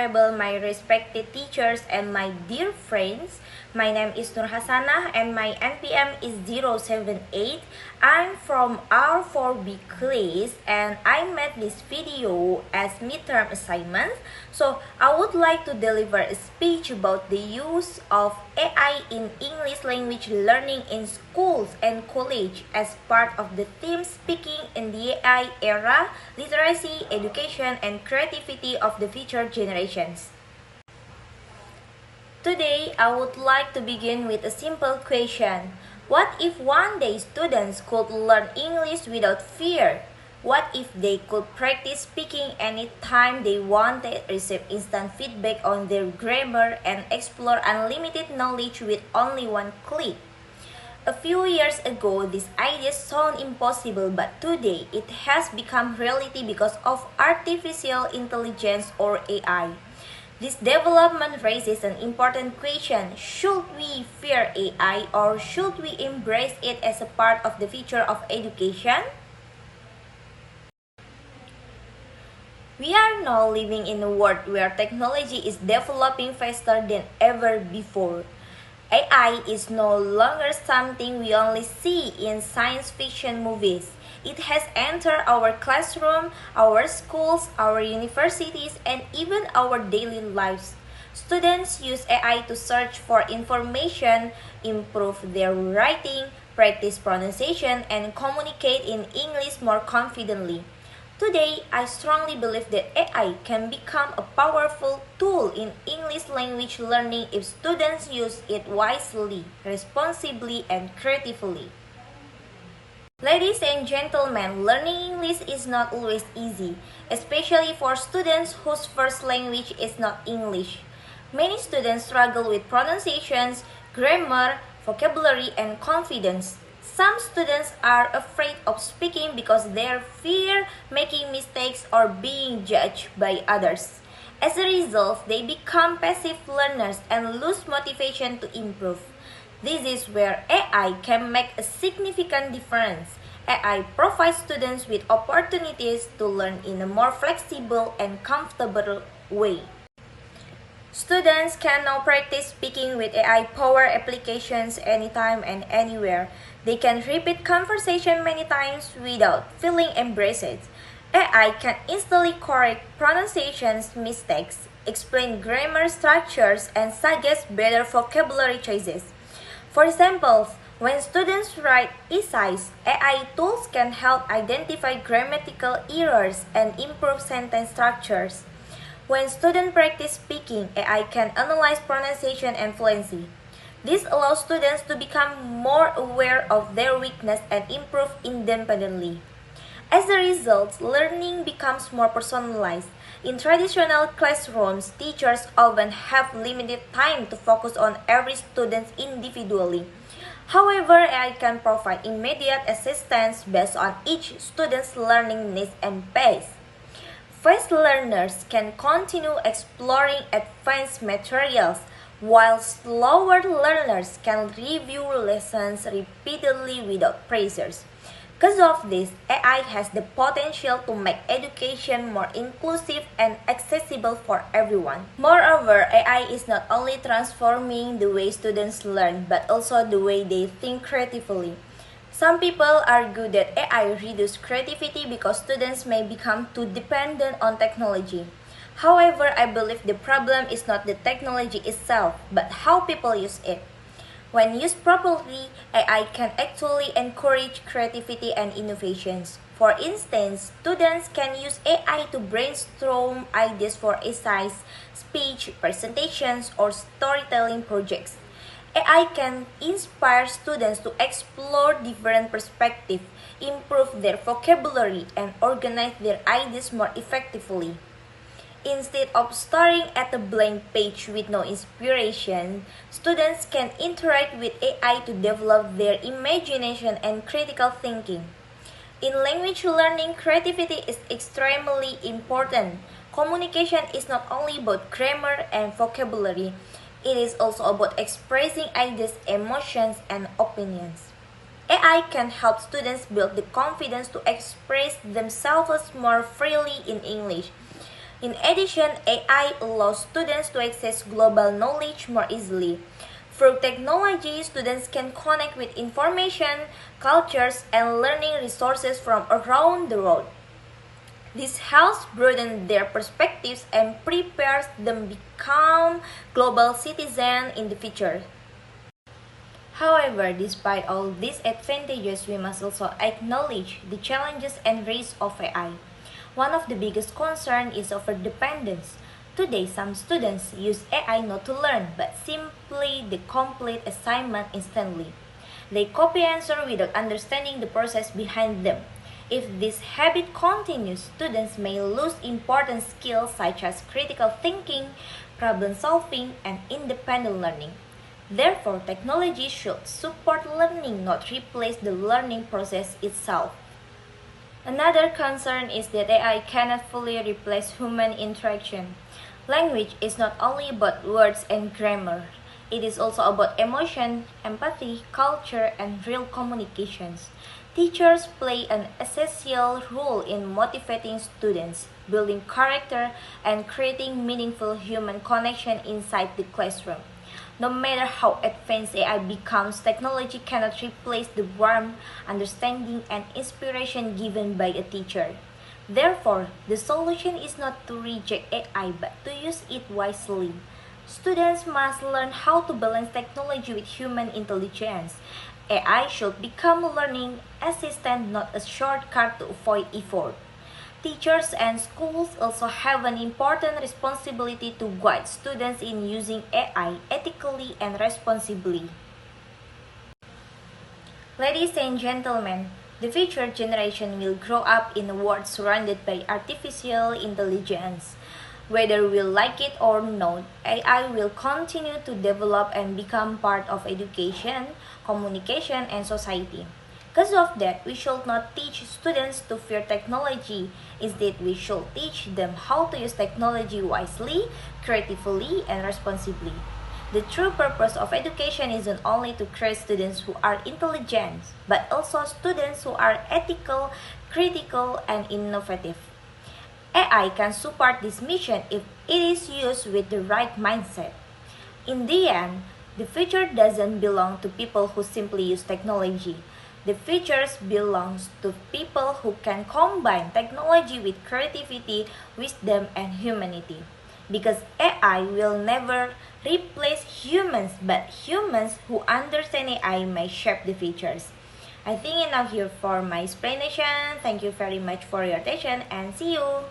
honorable, my respected teachers, and my dear friends. My name is Nurhasanah and my NPM is 078. I'm from R4B class and I made this video as midterm assignment. So I would like to deliver a speech about the use of AI in English language learning in schools and college as part of the theme Speaking in the AI Era, Literacy, Education, and Creativity of the Future Generations. Today, I would like to begin with a simple question. What if one day students could learn English without fear? What if they could practice speaking anytime they wanted, receive instant feedback on their grammar, and explore unlimited knowledge with only one click? A few years ago, this idea sounded impossible, but today it has become reality because of artificial intelligence or AI. This development raises an important question. Should we fear AI or should we embrace it as a part of the future of education? We are now living in a world where technology is developing faster than ever before. AI is no longer something we only see in science fiction movies. It has entered our classroom, our schools, our universities, and even our daily lives. Students use AI to search for information, improve their writing, practice pronunciation, and communicate in English more confidently. Today, I strongly believe that AI can become a powerful tool in English language learning if students use it wisely, responsibly, and creatively. Ladies and gentlemen, learning English is not always easy, especially for students whose first language is not English. Many students struggle with pronunciations, grammar, vocabulary, and confidence. Some students are afraid of speaking because they fear making mistakes or being judged by others. As a result, they become passive learners and lose motivation to improve. This is where AI can make a significant difference. AI provides students with opportunities to learn in a more flexible and comfortable way. Students can now practice speaking with AI-powered applications anytime and anywhere. They can repeat conversation many times without feeling embarrassed. AI can instantly correct pronunciations mistakes, explain grammar structures, and suggest better vocabulary choices. For example, when students write essays, AI tools can help identify grammatical errors and improve sentence structures. When students practice speaking, AI can analyze pronunciation and fluency. This allows students to become more aware of their weakness and improve independently. As a result, learning becomes more personalized. In traditional classrooms, teachers often have limited time to focus on every student individually. However, AI can provide immediate assistance based on each student's learning needs and pace. Fast learners can continue exploring advanced materials, while slower learners can review lessons repeatedly without pressures. Because of this, AI has the potential to make education more inclusive and accessible for everyone. Moreover, AI is not only transforming the way students learn, but also the way they think creatively. Some people argue that AI reduces creativity because students may become too dependent on technology. However, I believe the problem is not the technology itself, but how people use it. When used properly, AI can actually encourage creativity and innovations. For instance, students can use AI to brainstorm ideas for essays, speech, presentations, or storytelling projects. AI can inspire students to explore different perspectives, improve their vocabulary, and organize their ideas more effectively. Instead of staring at a blank page with no inspiration, students can interact with AI to develop their imagination and critical thinking. In language learning, creativity is extremely important. Communication is not only about grammar and vocabulary, it is also about expressing ideas, emotions, and opinions. AI can help students build the confidence to express themselves more freely in English. In addition, AI allows students to access global knowledge more easily. Through technology, students can connect with information, cultures, and learning resources from around the world. This helps broaden their perspectives and prepares them become global citizens in the future. However, despite all these advantages, we must also acknowledge the challenges and risks of AI. One of the biggest concerns is overdependence. Today, some students use AI not to learn, but simply to complete assignment instantly. They copy answers without understanding the process behind them. If this habit continues, students may lose important skills such as critical thinking, problem solving, and independent learning. Therefore, technology should support learning, not replace the learning process itself. Another concern is that AI cannot fully replace human interaction. Language is not only about words and grammar. It is also about emotion, empathy, culture, and real communications. Teachers play an essential role in motivating students, building character, and creating meaningful human connection inside the classroom. No matter how advanced AI becomes, technology cannot replace the warmth, understanding, and inspiration given by a teacher. Therefore, the solution is not to reject AI but to use it wisely. Students must learn how to balance technology with human intelligence. AI should become a learning assistant, not a shortcut to avoid effort. Teachers and schools also have an important responsibility to guide students in using AI ethically and responsibly. Ladies and gentlemen, the future generation will grow up in a world surrounded by artificial intelligence. Whether we like it or not, AI will continue to develop and become part of education, communication, and society. Because of that, we should not teach students to fear technology. Instead, we should teach them how to use technology wisely, creatively, and responsibly. The true purpose of education isn't only to create students who are intelligent, but also students who are ethical, critical, and innovative. AI can support this mission if it is used with the right mindset. In the end, the future doesn't belong to people who simply use technology. The future belongs to people who can combine technology with creativity, wisdom, and humanity. Because AI will never replace humans, but humans who understand AI may shape the futures. I think enough here for my explanation. Thank you very much for your attention and see you.